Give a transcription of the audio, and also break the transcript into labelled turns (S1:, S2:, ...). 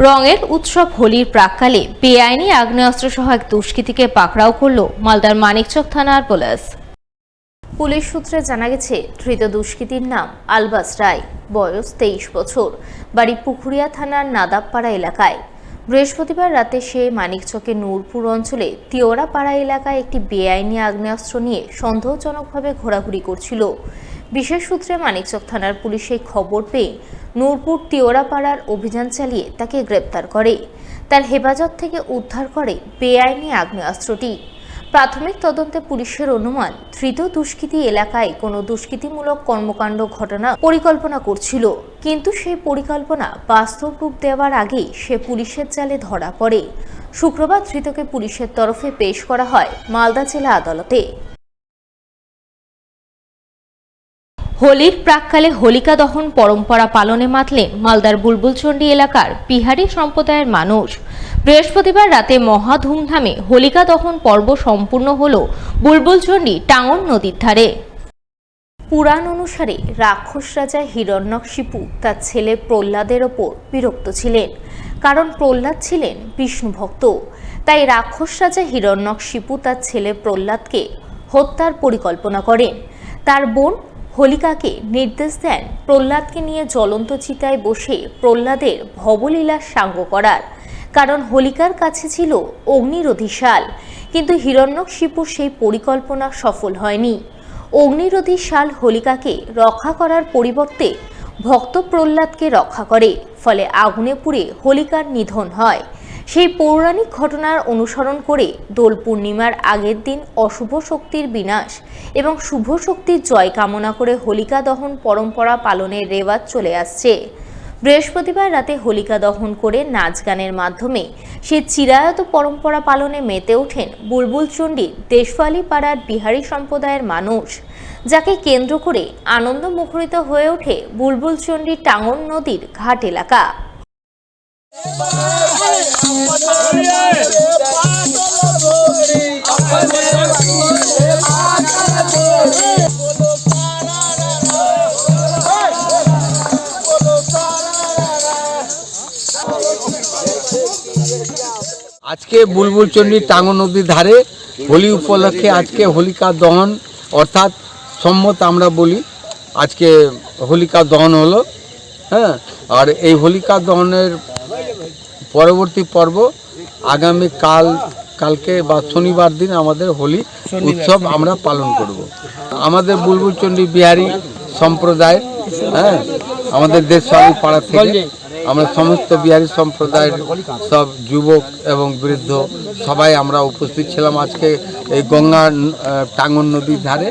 S1: রঙের উৎসব হোলির প্রাক্কালে বেআইনি আগ্নেয়াস্ত্র সহ এক দুষ্কৃতীকে পাকড়াও করল মালদার মানিকচক থানার পুলিশ। পুলিশ সূত্রে জানা গেছে, ধৃত দুষ্কৃতীর নাম আলবাস রায়, বয়স 23 বছর, বাড়ি পুকুরিয়া থানার নাদাবপাড়া এলাকায়। বৃহস্পতিবার রাতে সে মানিকচকের নূরপুর অঞ্চলে তিওরাপাড়া এলাকায় একটি বেআইনি আগ্নেয়াস্ত্র নিয়ে সন্দেহজনকভাবে ঘোরাঘুরি করছিল। বিশেষ সূত্রে মানিকচক থানার পুলিশ এই খবর পেয়ে নূরপুর তিওরাপাড়ার অভিযান চালিয়ে তাকে গ্রেপ্তার করে। তার হেফাজত থেকে উদ্ধার করে বেআইনি আগ্নেয়াস্ত্রটি। প্রাথমিক তদন্তে পুলিশের অনুমান, ধৃত দুষ্কৃতী এলাকায় কোনো দুষ্কৃতিমূলক কর্মকাণ্ড ঘটানোর পরিকল্পনা করছিল, কিন্তু সেই পরিকল্পনা বাস্তব রূপ দেওয়ার আগেই সে পুলিশের জালে ধরা পড়ে। শুক্রবার ধৃতকে পুলিশের তরফে পেশ করা হয় মালদা জেলা আদালতে। হোলির প্রাক্কালে হোলিকা দহন পরম্পরা পালনে মাতলেন মালদার বুলবুলচন্ডী এলাকার বিহারি সম্প্রদায়ের মানুষ। বৃহস্পতিবার রাতে মহা ধুমধামে হোলিকা দহন পর্ব সম্পূর্ণ হল বুলবুলচন্ডী টাঙ্গন নদীর ধারে। পুরাণ অনুসারে রাক্ষস রাজা হিরণ্যকশিপু তার ছেলে প্রহ্লাদের ওপর বিরক্ত ছিলেন, কারণ প্রহ্লাদ ছিলেন বিষ্ণু ভক্ত। তাই রাক্ষস রাজা হিরণ্যকশিপু তার ছেলে প্রহ্লাদকে হত্যার পরিকল্পনা করেন। তার বোন হোলিকাকে নির্দেশ দেন প্রহ্লাদকে নিয়ে জ্বলন্ত চিতায় বসে প্রহ্লাদের ভবলীলার সাঙ্গ করার, কারণ হোলিকার কাছে ছিল অগ্নিরোধী শাল। কিন্তু হিরণ্যকশিপুর সেই পরিকল্পনা সফল হয়নি। অগ্নিরোধী শাল হোলিকাকে রক্ষা করার পরিবর্তে ভক্ত প্রহ্লাদকে রক্ষা করে, ফলে আগুনে পুড়ে হোলিকার নিধন হয়। সেই পৌরাণিক ঘটনার অনুসরণ করে দোল পূর্ণিমার আগের দিন অশুভ শক্তির বিনাশ এবং শুভ শক্তির জয় কামনা করে হোলিকা দহন পরম্পরা পালনের রেওয়াজ চলে আসছে। বৃহস্পতিবার রাতে হোলিকা দহন করে নাচ গানের মাধ্যমে সে চিরায়ত পরম্পরা পালনে মেতে ওঠেন বুলবুলচন্ডী দেশওয়ালি পাড়ার বিহারি সম্প্রদায়ের মানুষ, যাকে কেন্দ্র করে আনন্দ মুখরিত হয়ে ওঠে বুলবুলচন্ডী টাঙ্গন নদীর ঘাট এলাকা।
S2: আজকে বুলবুলচন্ডী টাঙ্গন নদীর ধারে হোলি উপলক্ষে আজকে হোলিকা দহন অর্থাৎ সম্মত আমরা বলি, আজকে হোলিকা দহন হলো। হ্যাঁ, আর এই হোলিকা দহনের পরবর্তী পর্ব আগামী কালকে বা শনিবার দিন আমাদের হোলি উৎসব আমরা পালন করব। আমাদের বুলবুলচন্ডী বিহারি সম্প্রদায়, হ্যাঁ, আমাদের দেশওয়ালি পাড়া থেকে আমরা সমস্ত বিহারি সম্প্রদায়ের সব যুবক এবং বৃদ্ধ সবাই আমরা উপস্থিত ছিলাম আজকে এই গঙ্গা টাঙ্গন নদীর ধারে।